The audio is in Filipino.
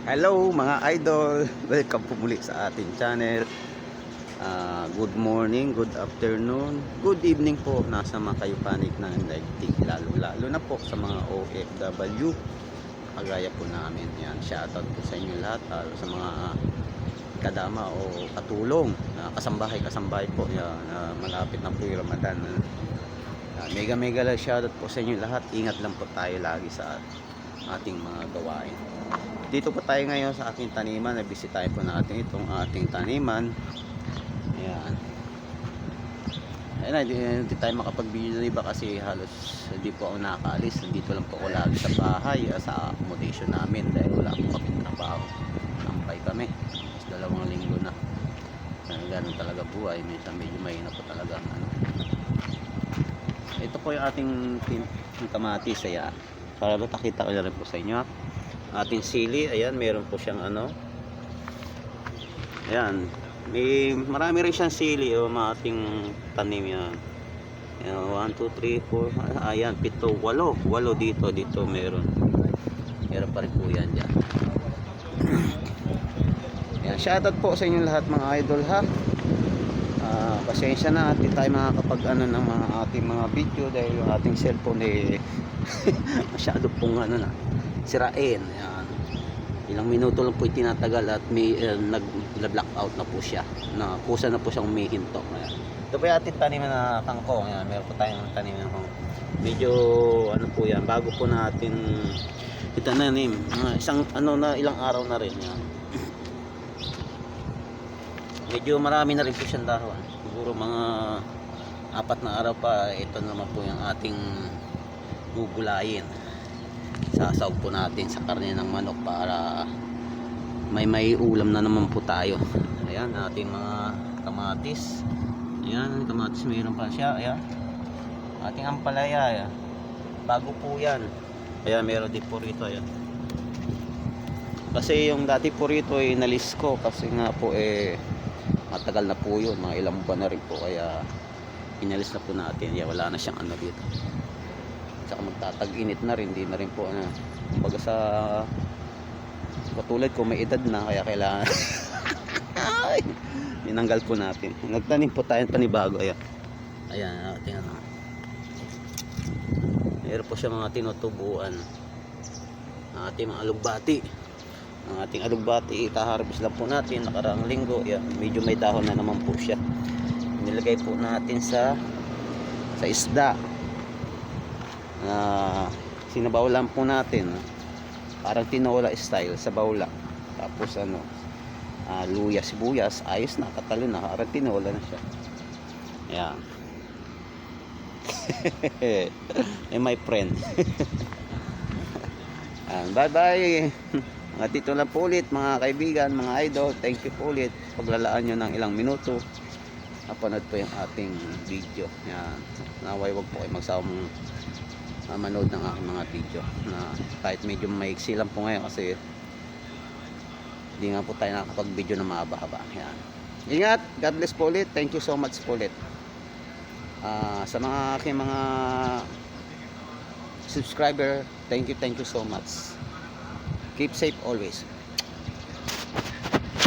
Hello mga idol, welcome po muli sa ating channel. Good morning, good afternoon, good evening po. Nasa mga kayo panig ng daigdig, lalo na po sa mga OFW kagaya po namin. Yan, shoutout po sa inyo lahat, sa mga kadama o katulong, kasambahay po yan, malapit na po yung Ramadan. Mega lang shoutout po sa inyo lahat. Ingat lang po tayo lagi sa ating mga gawain. Dito po tayo ngayon sa ating taniman. Nabisitahin po natin itong ating taniman. Ayan. Ayan, hindi tayo makapag-video na iba kasi halos hindi po ako nakakaalis. Dito lang po ako lagi sa bahay, sa accommodation namin dahil wala po kami trabaho. Sampay kami. Mas 2 linggo na. Ganun talaga buhay. Minsan medyo mahina po talaga. Ito po yung ating kamatis. Ayan. Para makita ko na rin po sa inyo. Ating sili, ayan, meron po siyang ayan, marami rin siyang sili o mga ating tanim yan. Ayan, 1, 2, 3, 4, ayan, 7, 8 dito meron pa rin po yan dyan. Ayan, shoutout po sa inyo lahat mga idol ha. Pasensya na at di tayo makakapag ng mga ating mga video dahil yung ating cellphone masyado pong sirain. Ayan. Ilang minuto lang po itinatagal at may nag-blackout na po siya. Kusa na po siyang umihinto. Ayan. Ito po yung ating taniman na kangkong. Ayan. Meron po tayong taniman na kangkong. Medyo po yan. Bago po natin itananim. Isang ilang araw na rin. Ayan. Medyo marami na rin po siyang dahon. Siguro mga 4 na araw pa. Ito naman po yung ating gugulayin. Sasaw po natin sa karne ng manok para may ulam na naman po tayo. Ayan, ating mga kamatis. Ayan, kamatis mayroon pa siya. Ayan, ating ampalaya. Ayan. Bago po yan. Ayan, meron din po rito. Ayan. Kasi yung dati po rito nalis ko kasi nga po matagal na po yun, mga ilang buwan na rin po, kaya inalis na po natin. Ayan, wala na siyang dito. Saka magtatag-init na rin, hindi na rin po kumbaga sa katulad ko may edad na kaya kailangan inanggal po natin. Nagtanim po tayo panibago. Ayan, ating meron po siya mga tinutubuan ating mga alugbati. Ang ating alugbati itaharvest lang po natin nakaraang linggo. Ayan, medyo may dahon na naman po siya. Nilagay po natin sa isda. Sinabaw lang po natin, parang tinola style sa bawla. Tapos luya, sibuyas, ayos na, katalo na, parang tinola na siya. Ayan. My friend. Bye bye. Dito lang po ulit mga kaibigan, mga idol. Thank you po ulit. Paglalaan nyo ng ilang minuto napanood po yung ating video. Ayan. Naway wag po kayo magsawang manood ng aking mga video na kahit medyo maiksi lang po ngayon kasi hindi nga po tayo nakapag video na mahaba-haba. Yan. Ingat, God bless po ulit. Thank you so much po ulit sa mga aking mga subscriber. Thank you so much. Keep safe always.